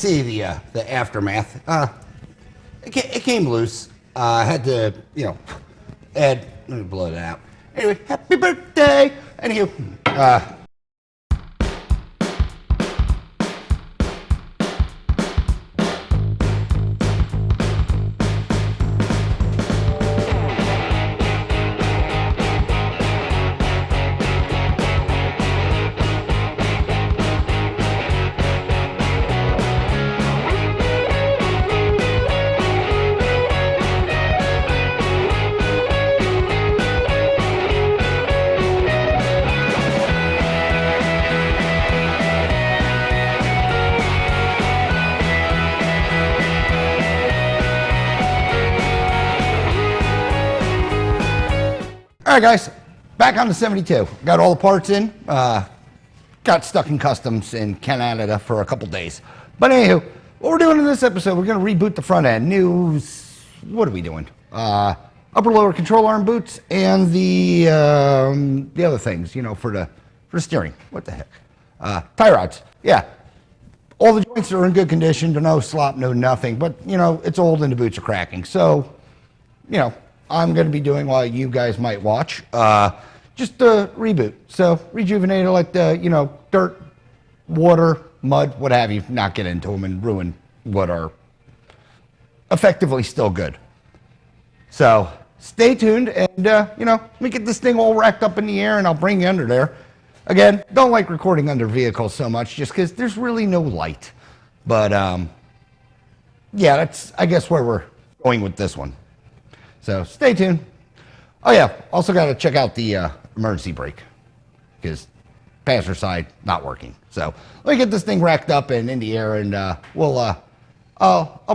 See the aftermath. It came loose. I had to, add. Let me blow it out. Anyway, happy birthday. Anywho, all right, guys, back on the 72. Got all the parts in. Got stuck in customs in Canada for a couple days. But anywho, what we're doing in this episode, we're going to reboot the front end. What are we doing? Upper lower control arm boots and the other things, for the steering. What the heck? Tie rods. Yeah. All the joints are in good condition. No slop, no nothing. But, it's old and the boots are cracking. So, I'm going to be doing while you guys might watch. Just a reboot. So rejuvenate it like dirt, water, mud, what have you. Not get into them and ruin what are effectively still good. So stay tuned and, let me get this thing all racked up in the air and I'll bring you under there. Again, don't like recording under vehicles so much just because there's really no light. But, yeah, that's, I guess, where we're going with this one. So stay tuned. Oh yeah, also got to check out the emergency brake because passenger side not working. So let me get this thing racked up and in the air, and I'll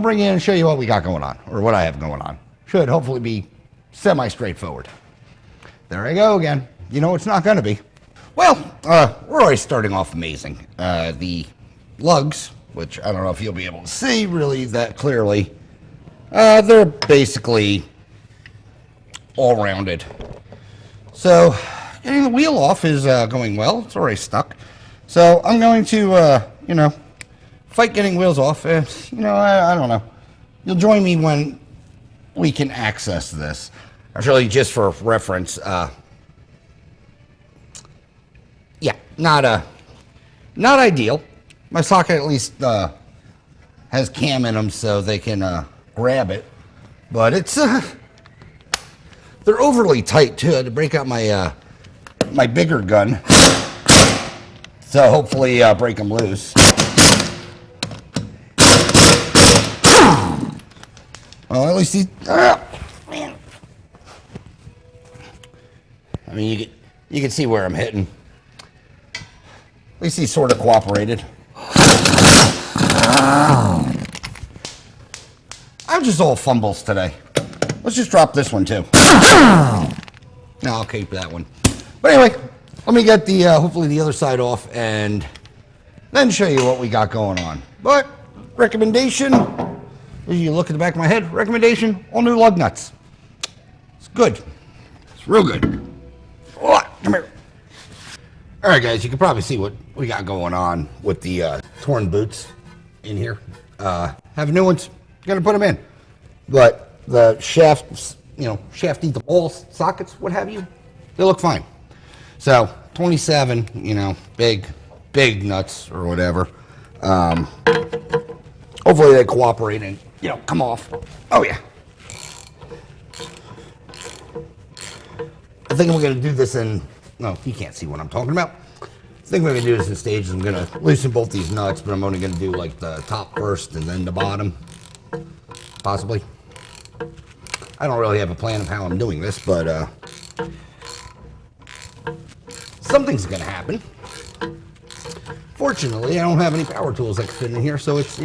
bring you in and show you what we got going on or what I have going on. Should hopefully be semi straightforward. There I go again. It's not going to be. Well, we're already starting off amazing. The lugs, which I don't know if you'll be able to see really that clearly, they're basically all rounded. So getting the wheel off is going well. It's already stuck. So I'm going to, fight getting wheels off. I don't know. You'll join me when we can access this. Actually, just for reference, yeah, not ideal. My socket at least has cam in them so they can grab it. But it's they're overly tight too. I had to break out my my bigger gun, so hopefully break them loose. Well, at least these. Man. I mean, you can see where I'm hitting. At least he sort of cooperated. I'm just all fumbles today. Let's just drop this one too. No, I'll keep that one. But anyway, let me get the hopefully the other side off and then show you what we got going on. But recommendation, as you look at the back of my head, recommendation, all new lug nuts. It's good. It's real good. Come here. All right, guys, you can probably see what we got going on with the torn boots in here. Have new ones, gonna put them in. But the shafts, shaft the balls, sockets, what have you, they look fine. So 27, big nuts or whatever. Hopefully they cooperate and, come off. Oh yeah. I think I'm going to do this no, you can't see what I'm talking about. I think we're going to do this in stages. I'm going to loosen both these nuts, but I'm only going to do like the top first and then the bottom, possibly. I don't really have a plan of how I'm doing this, but something's going to happen. Fortunately, I don't have any power tools that can fit in here, so it's,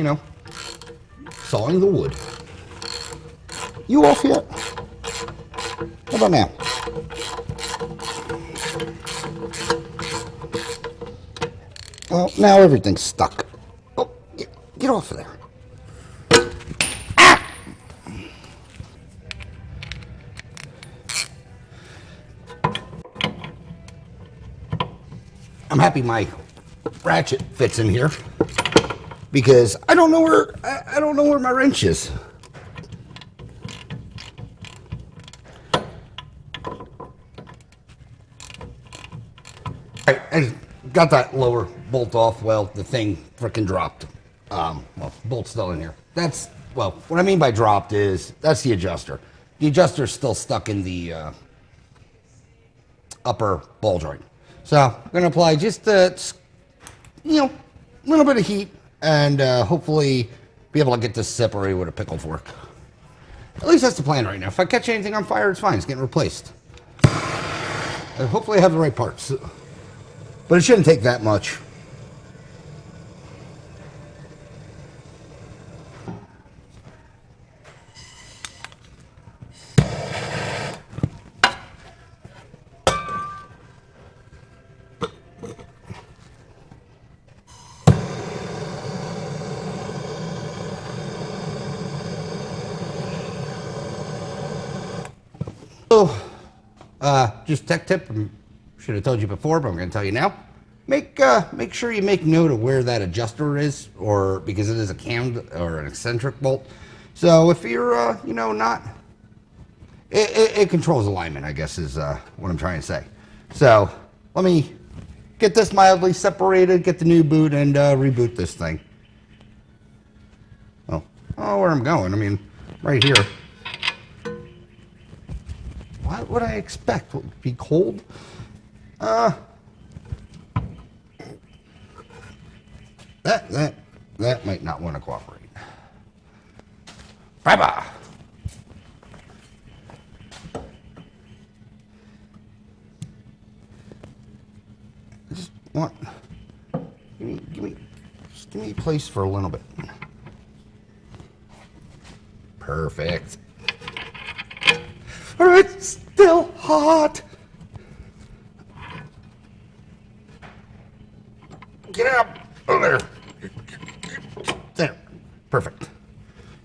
sawing the wood. You off yet? How about now? Well, now everything's stuck. Oh, get off of there. Ah! I'm happy my ratchet fits in here. because I don't know where my wrench is. I got that lower bolt off. Well, the thing freaking dropped. Well, bolt's still in here. Well, what I mean by dropped is that's the adjuster. The adjuster's still stuck in the upper ball joint. So I'm going to apply just a little bit of heat and hopefully be able to get this separated with a pickle fork. At least that's the plan right now. If I catch anything on fire, it's fine. It's getting replaced. And hopefully I have the right parts. But it shouldn't take that much. So, just tech tip. Should have told you before, but I'm going to tell you now. Make sure you make note of where that adjuster is, or because it is a cammed or an eccentric bolt. So if you're not, it controls alignment, I guess is what I'm trying to say. So let me get this mildly separated, get the new boot, and reboot this thing. Oh, where I'm going? I mean, right here. What would I expect? Would it be cold? That might not want to cooperate. Bye-bye. I just want, just give me a place for a little bit. Perfect. All right, it's still hot. Get out. Oh, there. There. Perfect.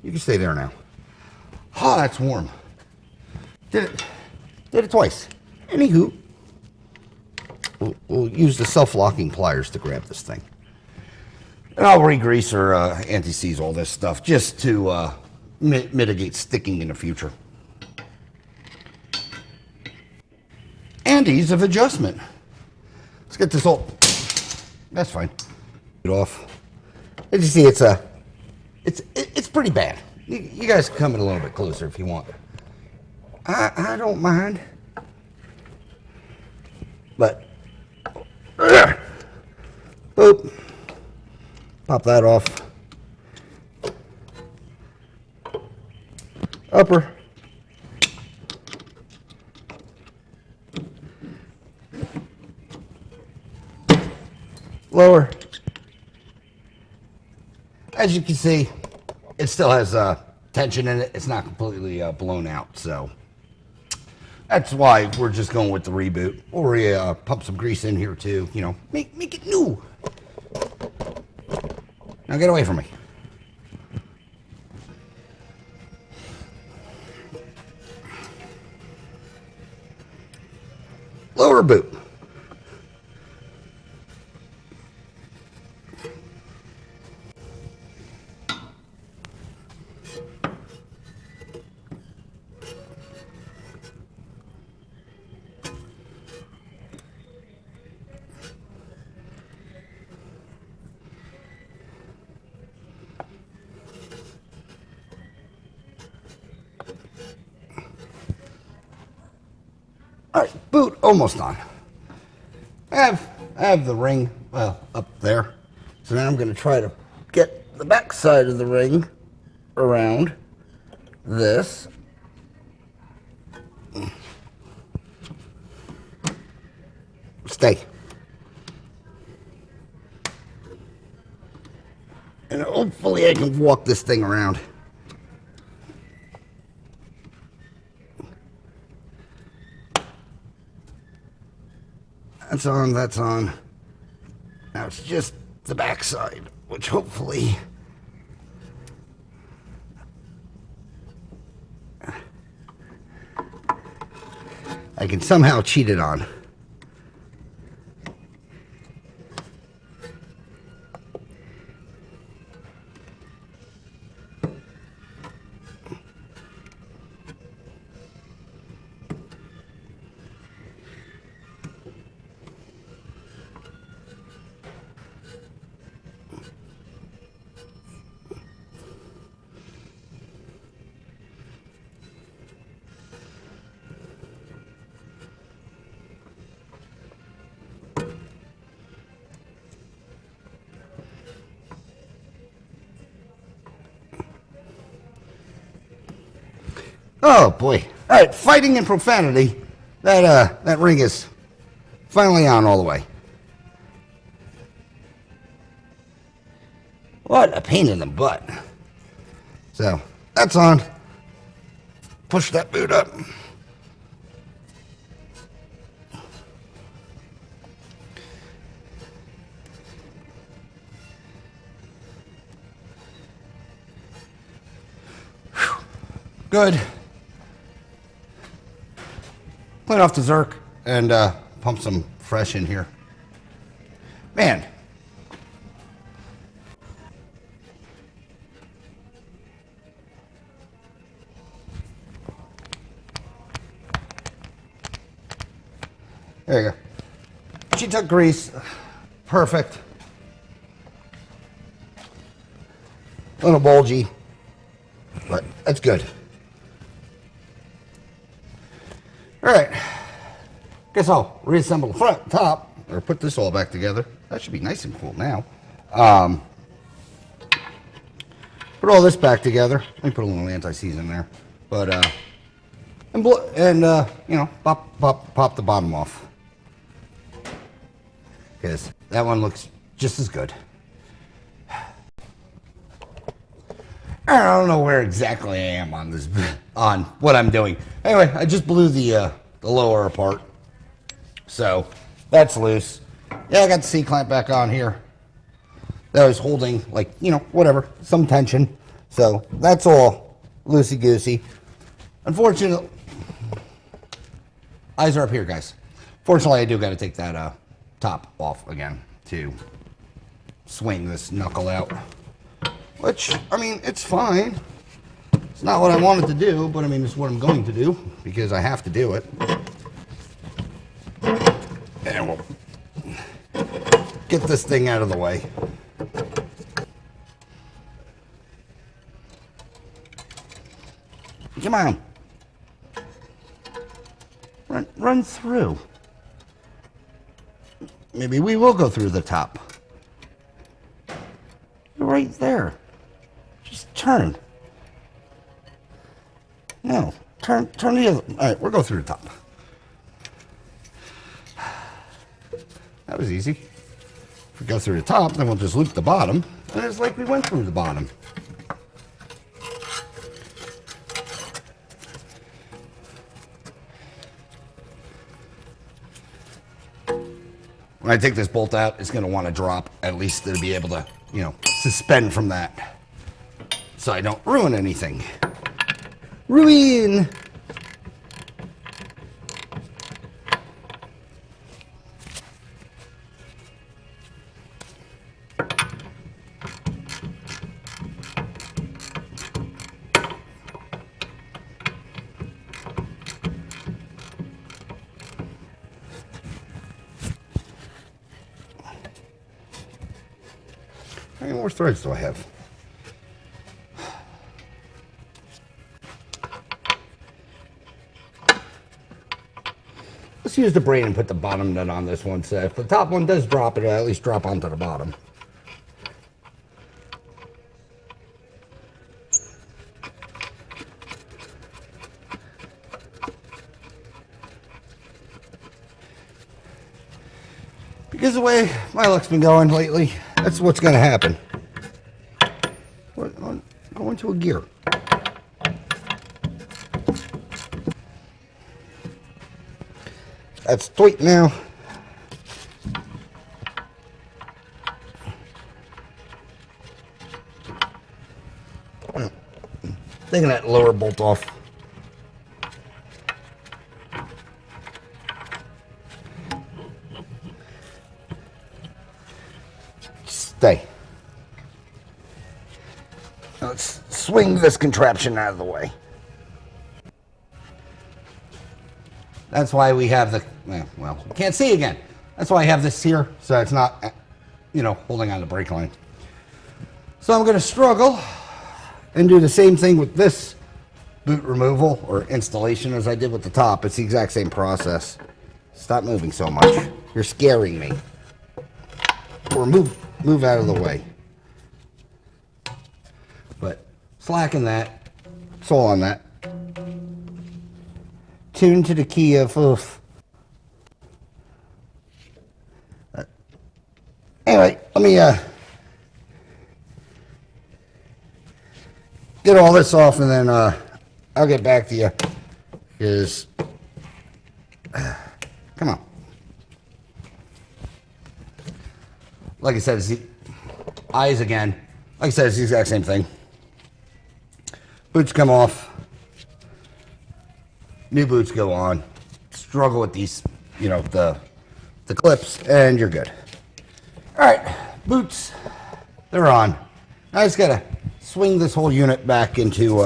You can stay there now. Oh, that's warm. Did it twice. Anywho, we'll use the self-locking pliers to grab this thing. And I'll re-grease or anti-seize all this stuff just to mitigate sticking in the future. And ease of adjustment. Let's get this all. That's fine. Get off. As you see, it's pretty bad. You guys can come in a little bit closer if you want. I don't mind. But boop. Pop that off. Upper. Lower. As you can see, it still has tension in it. It's not completely blown out, so that's why we're just going with the reboot. Or pump some grease in here too. Make it new. Now get away from me. Lower boot. All right, boot almost on. I have the ring, well, up there. So now I'm going to try to get the back side of the ring around this. Stay. And hopefully I can walk this thing around. That's on, that's on. Now it's just the back side, which hopefully I can somehow cheat it on. Oh boy. All right, fighting and profanity. That ring is finally on all the way. What a pain in the butt. So that's on. Push that boot up. Good. Clean off the Zerk and pump some fresh in here. Man. There you go. She took grease. Perfect. A little bulgy, but that's good. All right, guess I'll reassemble the front, top, or put this all back together. That should be nice and cool now. Put all this back together. Let me put a little anti-seize in there, but you know, pop the bottom off, because that one looks just as good. I don't know where exactly I am on this, on what I'm doing. Anyway, I just blew the lower apart, so that's loose. Yeah, I got the C-clamp back on here. That was holding, like, you know, whatever, some tension. So that's all loosey-goosey. Unfortunately, eyes are up here, guys. Fortunately, I do got to take that top off again to swing this knuckle out. Which, I mean, it's fine. It's not what I wanted to do, but I mean, it's what I'm going to do because I have to do it. And we'll get this thing out of the way. Come on. Run through. Maybe we will go through the top. You're right there. Just turn. No, turn the other. All right, we'll go through the top. That was easy. If we go through the top, then we'll just loop the bottom, and it's like we went through the bottom. When I take this bolt out, it's going to want to drop, at least to be able to, you know, suspend from that. So I don't ruin anything. Ruin! How many more threads do I have? Let's use the brain and put the bottom nut on this one. So if the top one does drop, it'll at least drop onto the bottom. Because the way my luck's been going lately, that's what's going to happen. Go into a gear. That's tight now. Taking that lower bolt off. Stay. Now let's swing this contraption out of the way. That's why we have the, well, you can't see again. That's why I have this here, so it's not, you know, holding on the brake line. So I'm going to struggle and do the same thing with this boot removal or installation as I did with the top. It's the exact same process. Stop moving so much. You're scaring me. Or move out of the way. But slacken that. It's all on that. tuned to the key of oof. Anyway, let me get all this off, and then I'll get back to you. Because, come on. Like I said, it's the eyes again. Like I said, it's the exact same thing. Boots come off. New boots go on. Struggle with these, you know, the clips, and you're good. All right, boots, they're on. I just gotta swing this whole unit back into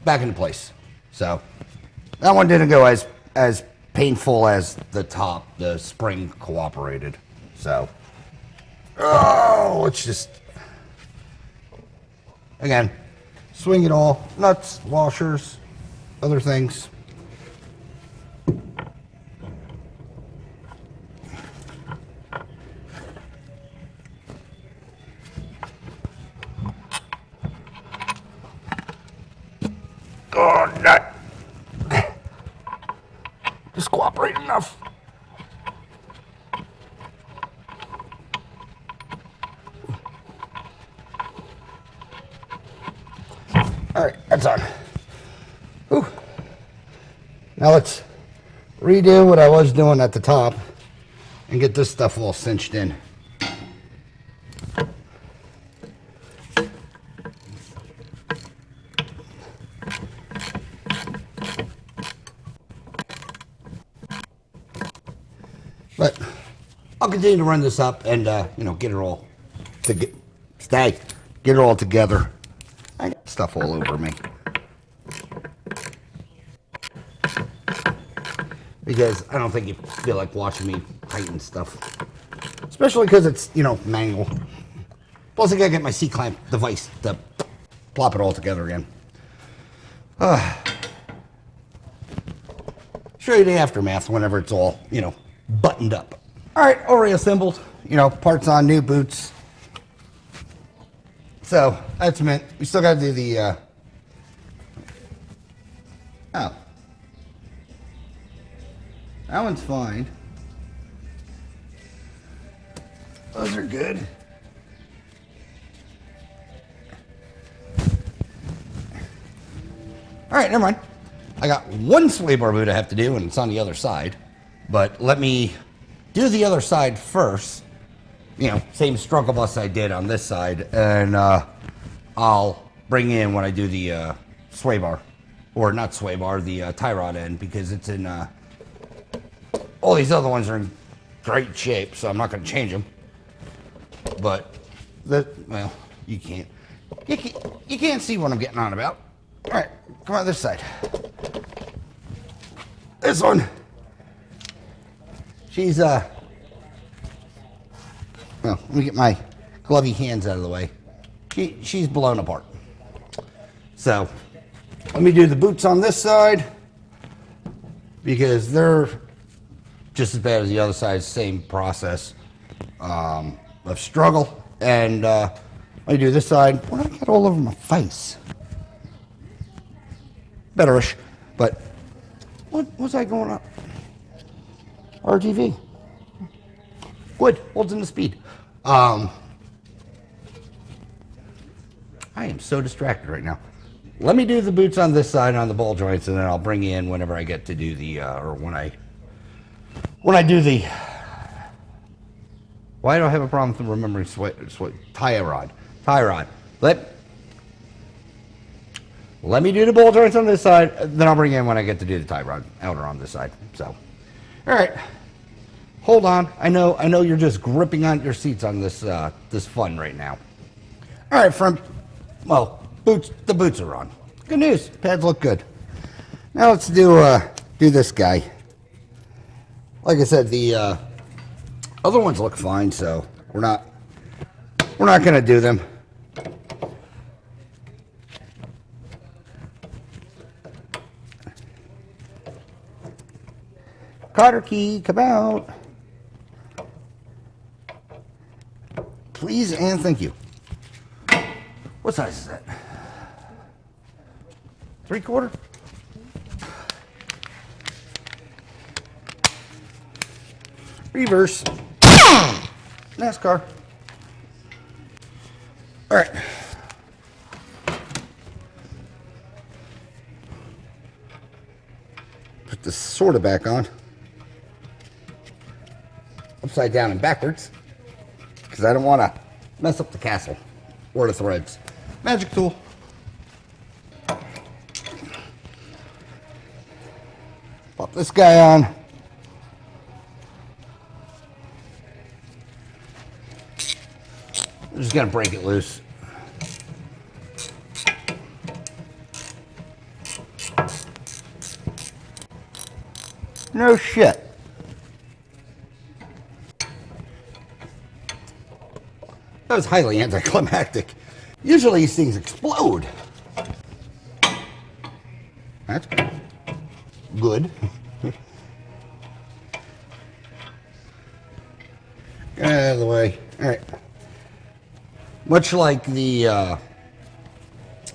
back into place. So that one didn't go as painful as the top. The spring cooperated. So, let's just again swing it all. Nuts, washers, other things. Oh, nut. Just cooperate enough. All right, that's on. Whew. Now let's redo what I was doing at the top and get this stuff all cinched in. But I'll continue to run this up and you know, get it all get it all together. I got stuff all over me because I don't think you feel like watching me tighten stuff, especially because it's, you know, manual. Plus, I gotta get my C-clamp device to plop it all together again. Show you the aftermath whenever it's all, you know, buttoned up. All right, all reassembled. You know, parts on, new boots. So that's meant we still got to do the. Oh, that one's fine. Those are good. All right, never mind. I got one sway bar boot I have to do, and it's on the other side. But let me do the other side first. You know, same struggle bus I did on this side, and I'll bring in when I do the sway bar, or not sway bar, the tie rod end, because it's in. All these other ones are in great shape, so I'm not going to change them. But well, you can't see what I'm getting on about. All right, come on this side. This one, she's well, let me get my glovey hands out of the way. She's blown apart. So let me do the boots on this side because they're just as bad as the other side. Same process of struggle. And let me do this side. What did I get all over my face? Betterish, but what was I going up? RGV. Wood holds in the speed. I am so distracted right now. Let me do the boots on this side on the ball joints, and then I'll bring you in whenever I get to do the or when I do the. Why do I have a problem with remembering tie rod? Let me do the ball joints on this side, then I'll bring you in when I get to do the tie rod outer on this side. So, all right. Hold on. I know you're just gripping on your seats on this this fun right now. All right, well, the boots are on. Good news. Pads look good. Now let's do this guy. Like I said, the other ones look fine, so we're not gonna do them. Cotter key, come out. Please and thank you. What size is that? 3/4? reverse, NASCAR. All right. Put this sort of back on. Upside down and backwards. Because I don't want to mess up the castle or the threads. Magic tool. Pop this guy on. I'm just going to break it loose. No shit. That was highly anticlimactic. Usually these things explode. That's good. Get out of the way. All right. Much like the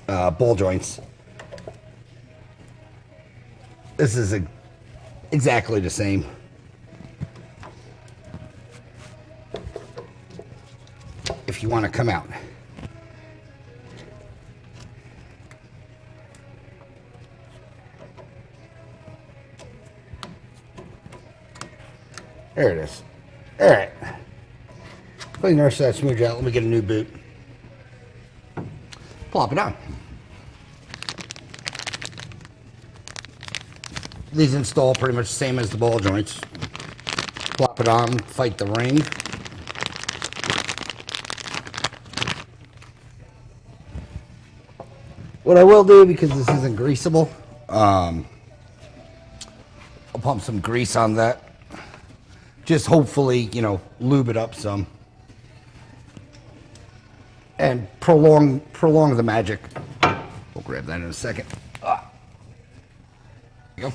ball joints, this is exactly the same. If you want to come out. There it is. All right. Clean the rest of that smooth out. Let me get a new boot. Plop it on. These install pretty much the same as the ball joints. Plop it on, fight the ring. What I will do, because this isn't greasable, I'll pump some grease on that. Just hopefully, you know, lube it up some. And prolong the magic. We'll grab that in a second. There you go.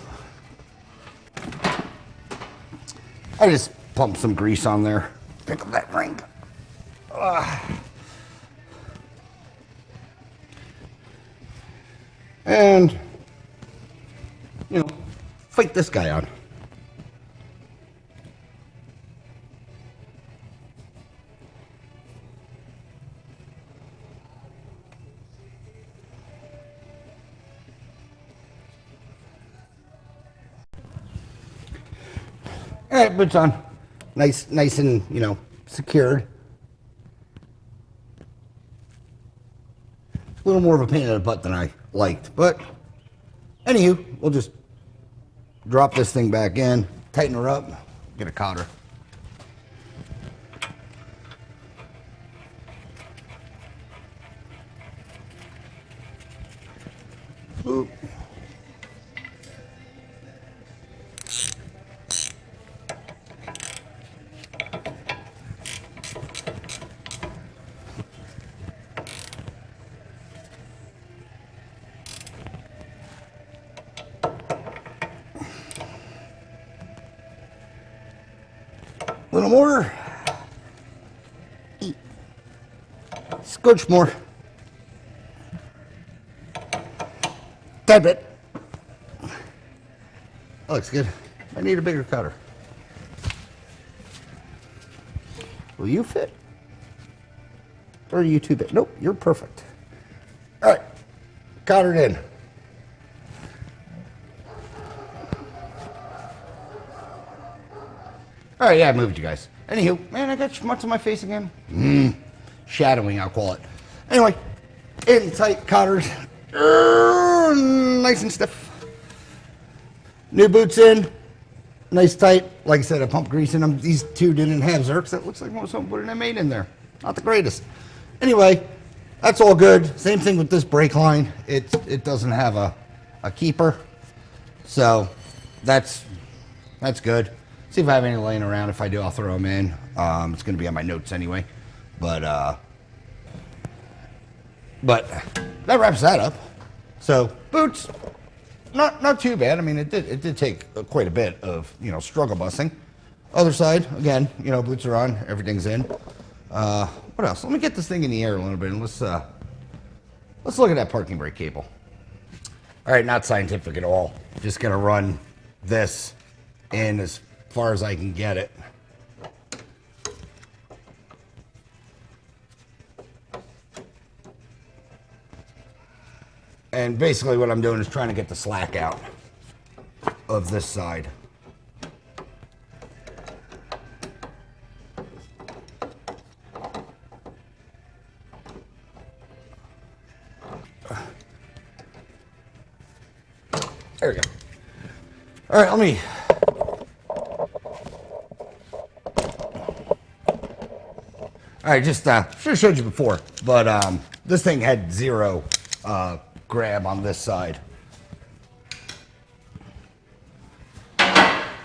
I just pumped some grease on there. Pick up that ring. And, you know, fight this guy on. All right, boots on. Nice and, you know, secured. A little more of a pain in the butt than I liked, but anywho, we'll just drop this thing back in, tighten her up, get a cotter. Boop. A little more. Scotch more. Tad bit. That looks good. I need a bigger cutter. Will you fit? Or are you too big? Nope, you're perfect. All right, cotter it in. All right, yeah, I moved you guys. Anywho, man, I got schmutz on my face again. Shadowing, I'll call it. Anyway, in tight cotters. Nice and stiff. New boots in. Nice tight. Like I said, I pumped grease in them. These two didn't have Zerks. That looks like most of them put an M8 in there. Not the greatest. Anyway, that's all good. Same thing with this brake line. It doesn't have a keeper. So that's good. See if I have any laying around. If I do, I'll throw them in. It's going to be on my notes anyway. But that wraps that up. So boots, not too bad. I mean, it did take quite a bit of, you know, struggle busing. Other side, again, you know, boots are on, everything's in. What else? Let me get this thing in the air a little bit and let's look at that parking brake cable. All right, not scientific at all. Just gonna run this in as far as I can get it. And basically what I'm doing is trying to get the slack out of this side. There we go. All right, let me... All right, just should have showed you before, but this thing had zero grab on this side.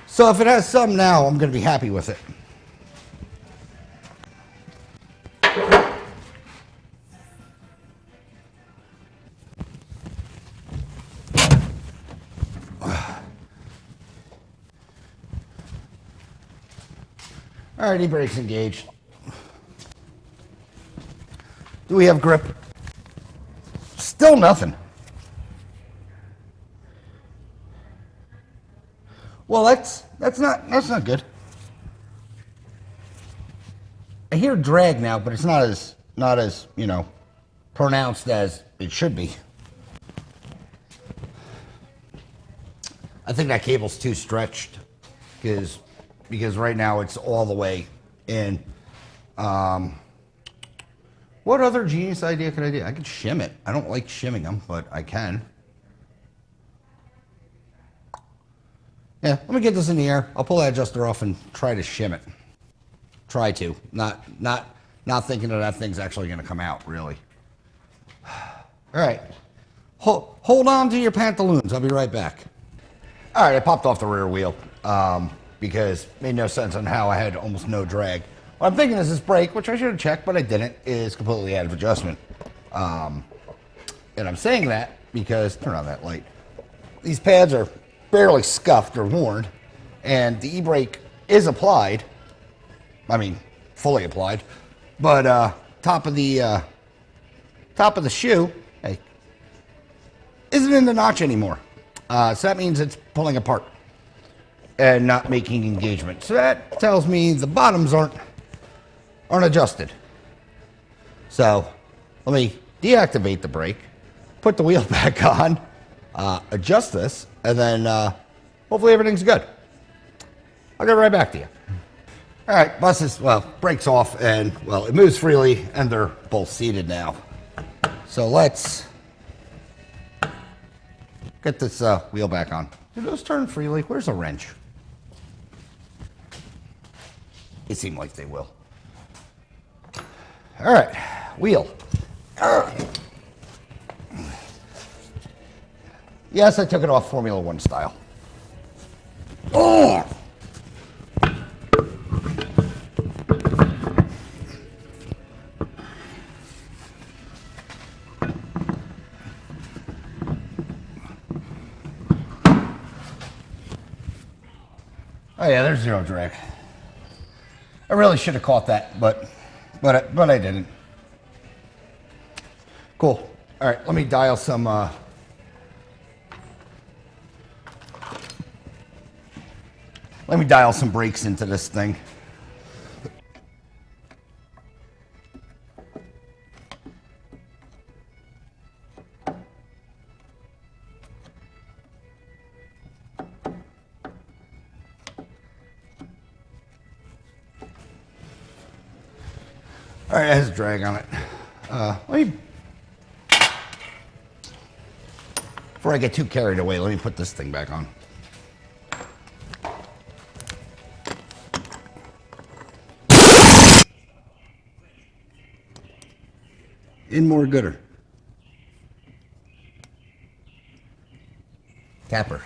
So if it has some now, I'm going to be happy with it. All right, e-brake's engaged. Do we have grip? Still nothing. Well, that's not good. I hear drag now, but it's not as you know, pronounced as it should be. I think that cable's too stretched because right now it's all the way in. What other genius idea could I do? I could shim it. I don't like shimming them, but I can. Yeah, let me get this in the air. I'll pull that adjuster off and try to shim it. Try to. Not thinking that thing's actually going to come out, really. All right. Hold on to your pantaloons. I'll be right back. All right, I popped off the rear wheel because it made no sense on how I had almost no drag. What I'm thinking is this brake, which I should have checked, but I didn't, is completely out of adjustment. And I'm saying that because, turn on that light, these pads are barely scuffed or worn, and the e-brake is applied. I mean, fully applied, but top of the shoe, hey, isn't in the notch anymore. So that means it's pulling apart and not making engagement. So that tells me the bottoms aren't adjusted. So let me deactivate the brake, put the wheel back on, adjust this, and then hopefully everything's good. I'll get right back to you. All right, bus is, well, brakes off, and, well, it moves freely, and they're both seated now. So let's get this wheel back on. Do those turn freely? Where's the wrench? It seemed like they will. All right, wheel. Yes, I took it off Formula One style. Oh! Oh yeah, there's zero drag. I really should have caught that, but I didn't. Cool. All right, let me dial some. Let me dial some brakes into this thing. All right, it has a drag on it. Before I get too carried away, let me put this thing back on. In more gooder. Capper.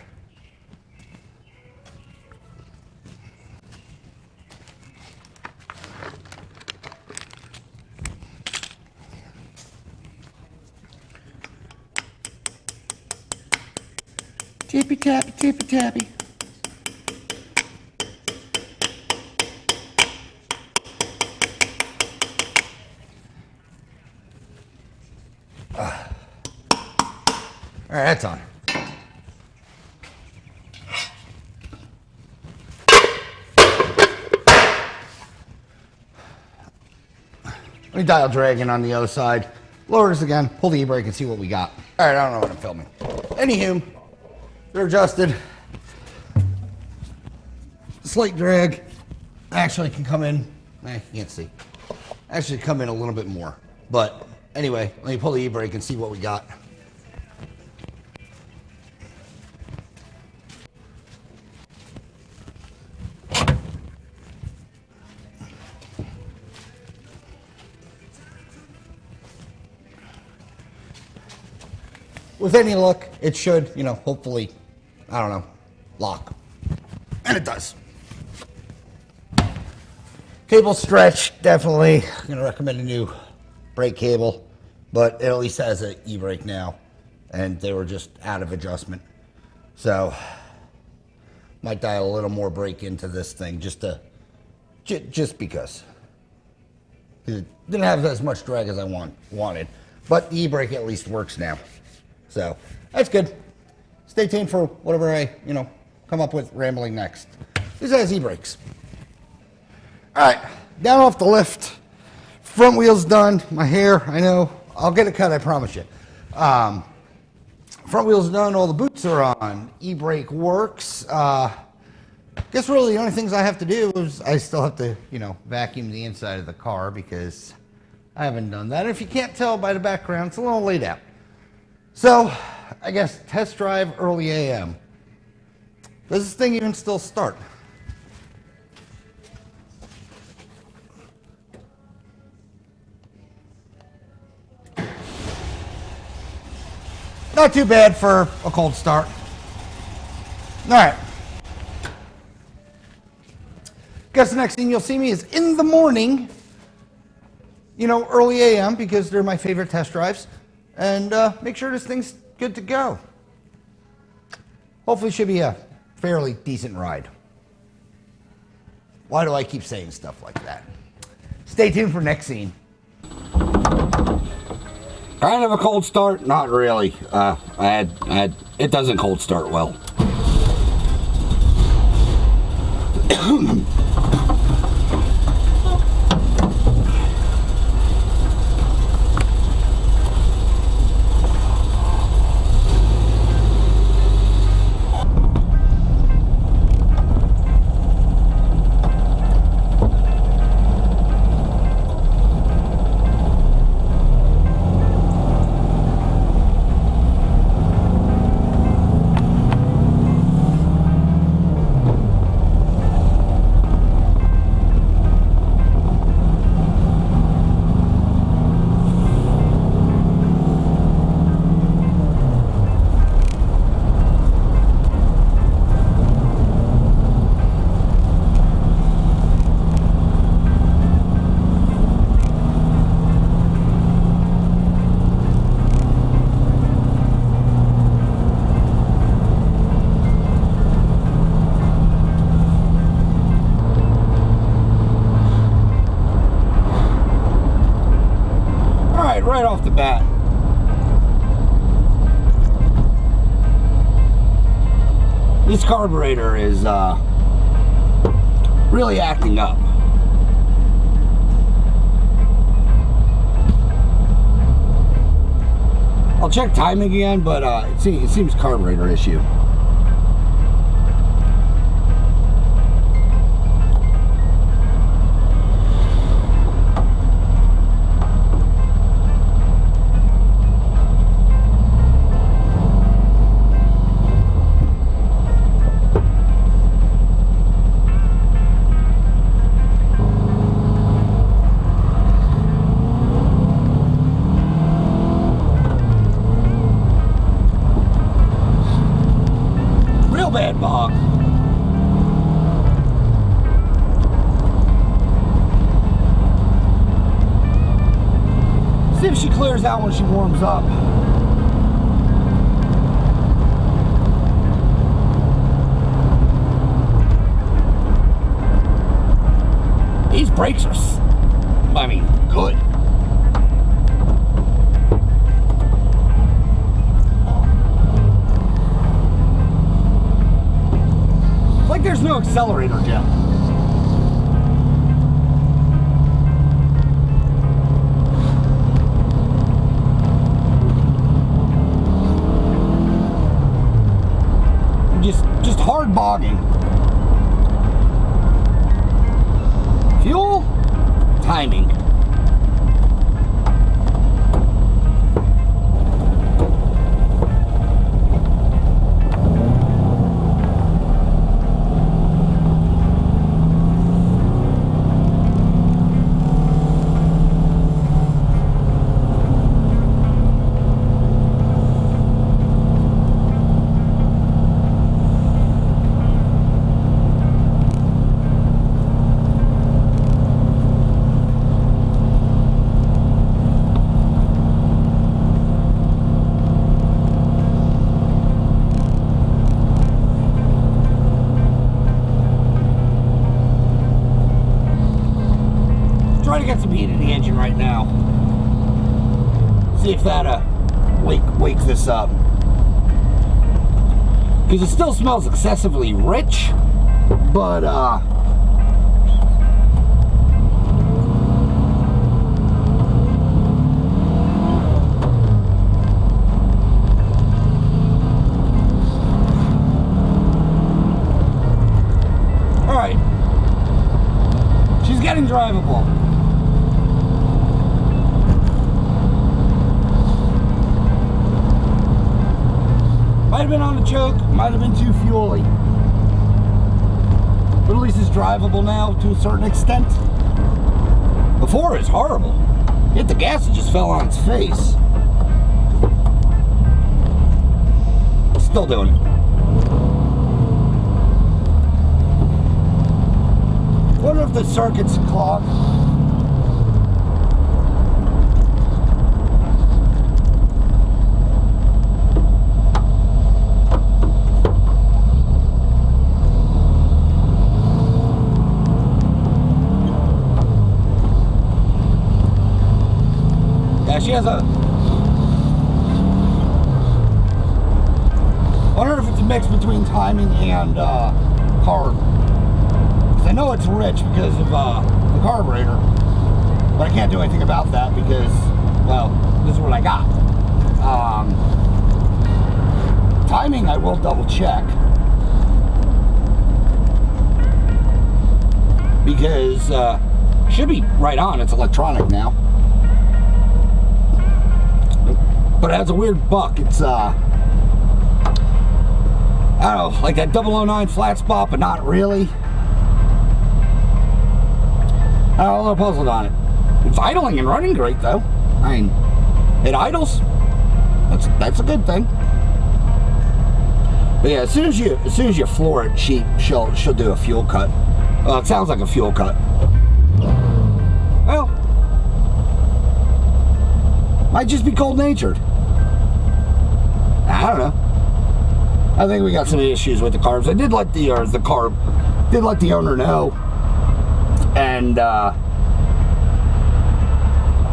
Tippy tappy, tippy tappy. All right, that's on. Let me dial drag in on the other side. lower this again, pull the e-brake and see what we got. All right, I don't know what I'm filming. Anywho, they're adjusted. Slight drag. Actually can come in, you can't see. Actually come in a little bit more. But anyway, let me pull the e-brake and see what we got. With any luck, it should, hopefully, I don't know, lock. And it does. Cable stretch, definitely. I'm going to recommend a new brake cable, but it at least has an e-brake now, and they were just out of adjustment. So, might dial a little more brake into this thing just because. It didn't have as much drag as I wanted, but the e-brake at least works now. So, that's good. Stay tuned for whatever I, come up with rambling next. This has e-brakes. All right, down off the lift. Front wheel's done. My hair, I know. I'll get it cut, I promise you. Front wheel's done. All the boots are on. E-brake works. Guess really the only things I have to do is I still have to, vacuum the inside of the car because I haven't done that. And if you can't tell by the background, it's a little laid out. So, I guess test drive early AM. Does this thing even still start? Not too bad for a cold start. All right. Guess the next thing you'll see me is in the morning, early AM because they're my favorite test drives. And make sure this thing's good to go. Hopefully it should be a fairly decent ride. Why do I keep saying stuff like that? Stay tuned for next scene. Kind of a cold start? Not really. It doesn't cold start well. Right off the bat, this carburetor is really acting up. I'll check timing again, but it seems carburetor issue. Bad bog. See if she clears out when she warms up. These brakes are, good. There's no accelerator jump. bogging. Fuel, timing. Try to get some heat in the engine right now. See if that wake this up. Because it still smells excessively rich, but alright. She's getting drivable. Might have been on the choke, might have been too fuely. But at least it's drivable now to a certain extent. Before it's horrible. Hit the gas, it just fell on its face. Still doing it. Wonder if the circuit's clogged. She has a... I wonder if it's a mix between timing and carb. Because I know it's rich because of the carburetor. But I can't do anything about that because, well, this is what I got. Timing I will double check. Because should be right on. It's electronic now. But it has a weird buck. It's, I don't know, like that 009 flat spot, but not really. I'm a little puzzled on it. It's idling and running great, though. I mean, it idles. That's a good thing. But yeah, as soon as you floor it, she'll do a fuel cut. Well, it sounds like a fuel cut. Well, might just be cold-natured. I don't know. I think we got some issues with the carbs. I did let the owner know, and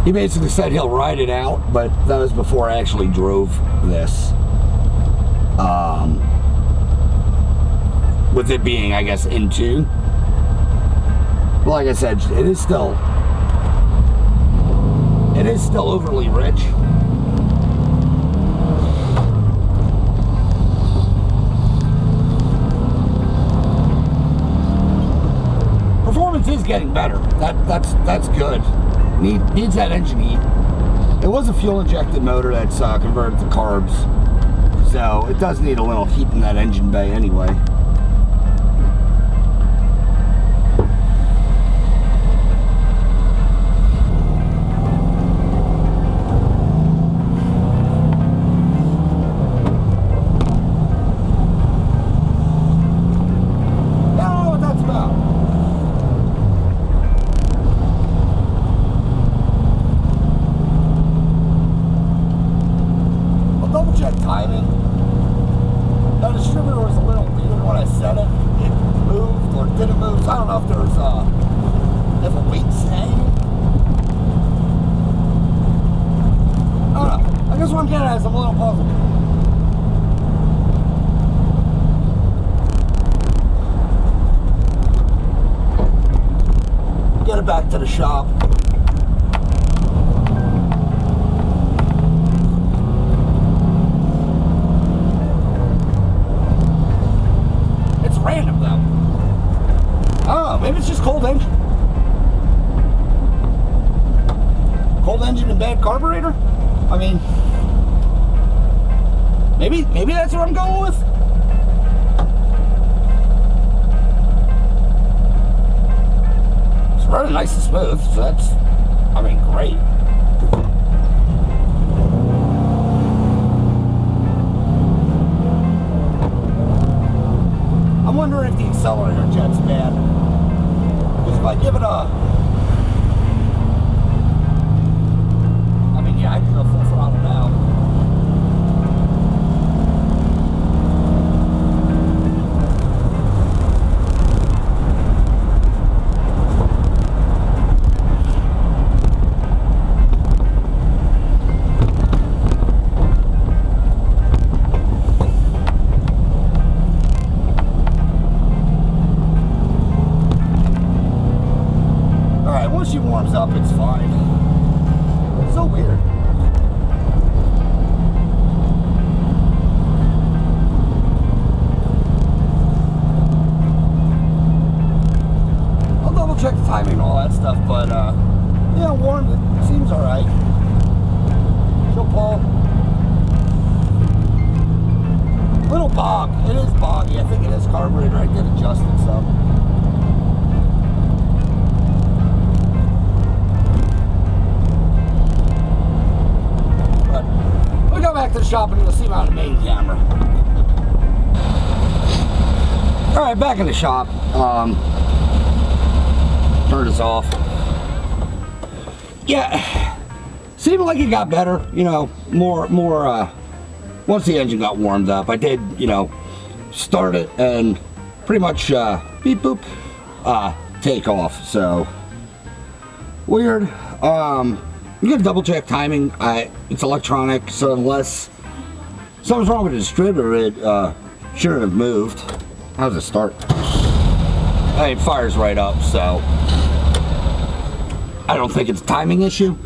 he basically said he'll ride it out, but that was before I actually drove this. With it being, I guess, in tune. But like I said, it is still overly rich. Performance is getting better. That's good. Needs that engine heat. It was a fuel injected motor that's converted to carbs, so it does need a little heat in that engine bay anyway. Timing. The distributor was a little weird when I set it. It moved or didn't move. So I don't know if there's if a weight's hanging. I don't know. I guess what I'm getting at is I'm a little puzzled. Get it back to the shop. cold engine. Cold engine and bad carburetor? I mean, maybe that's what I'm going with. It's running nice and smooth, so that's, I mean, great. I'm wondering if the accelerator jet's bad. Because if I give it a... I mean, yeah, I can go full throttle now. Once she warms up, it's fine. So weird. I'll double check the timing and all that stuff, but yeah, warmed, it seems alright. She'll pull. Little bog. It is boggy. I think it is carburetor. I did adjust it some. Go back to the shop and you'll see me on the main camera. Alright, back in the shop. Turn this off. Yeah, seemed like it got better, you know, more once the engine got warmed up. I did, you know, start it and pretty much beep boop take off. So weird. You gotta double check timing. It's electronic, so unless something's wrong with the distributor, it shouldn't have moved. How does it start? It fires right up, so I don't think it's a timing issue.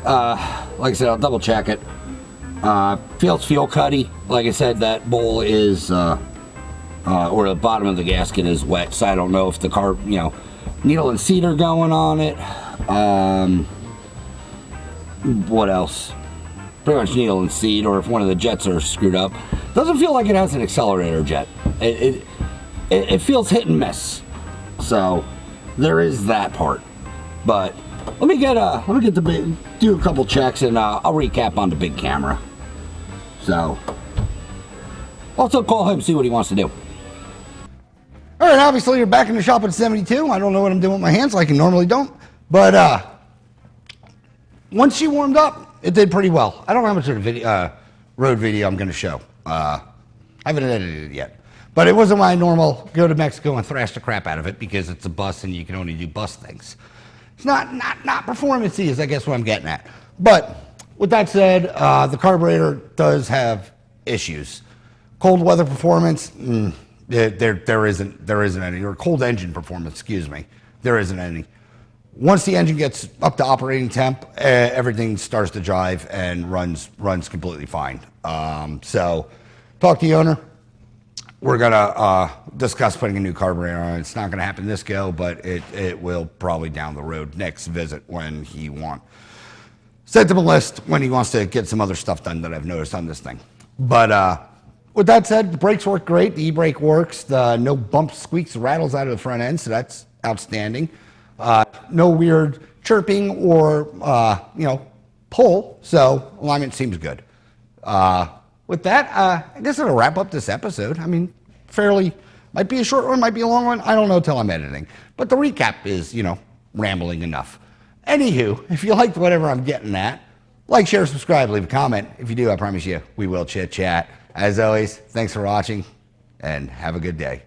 Like I said, I'll double check it. Feels fuel cutty. Like I said, that bowl is, or the bottom of the gasket is wet, so I don't know if the car, you know, needle and seat are going on it. What else? Pretty much needle and seat, or if one of the jets are screwed up. Doesn't feel like it has an accelerator jet. It feels hit and miss. So there is that part. But let me do a couple checks and I'll recap on the big camera. So also call him, see what he wants to do. All right, obviously you're back in the shop at 72. I don't know what I'm doing with my hands like I normally don't. But once she warmed up, it did pretty well. I don't know how much of the video, road video I'm going to show. I haven't edited it yet. But it wasn't my normal go to Mexico and thrash the crap out of it because it's a bus and you can only do bus things. It's not performance-y is I guess what I'm getting at. But with that said, the carburetor does have issues. Cold weather performance, there isn't any, or cold engine performance, excuse me, there isn't any. Once the engine gets up to operating temp, everything starts to drive and runs completely fine. So talk to the owner. We're gonna discuss putting a new carburetor on. It's not gonna happen this go, but it will probably down the road next visit when he wants. Send him a list when he wants to get some other stuff done that I've noticed on this thing. But with that said, the brakes work great. The e-brake works. The no bumps, squeaks, rattles out of the front end, so that's outstanding. No weird chirping or pull. So alignment seems good. With that, I guess that'll wrap up this episode. I mean, might be a short one, might be a long one. I don't know till I'm editing. But the recap is, rambling enough. Anywho, if you liked whatever I'm getting at, like, share, subscribe, leave a comment. If you do, I promise you, we will chit chat. As always, thanks for watching and have a good day.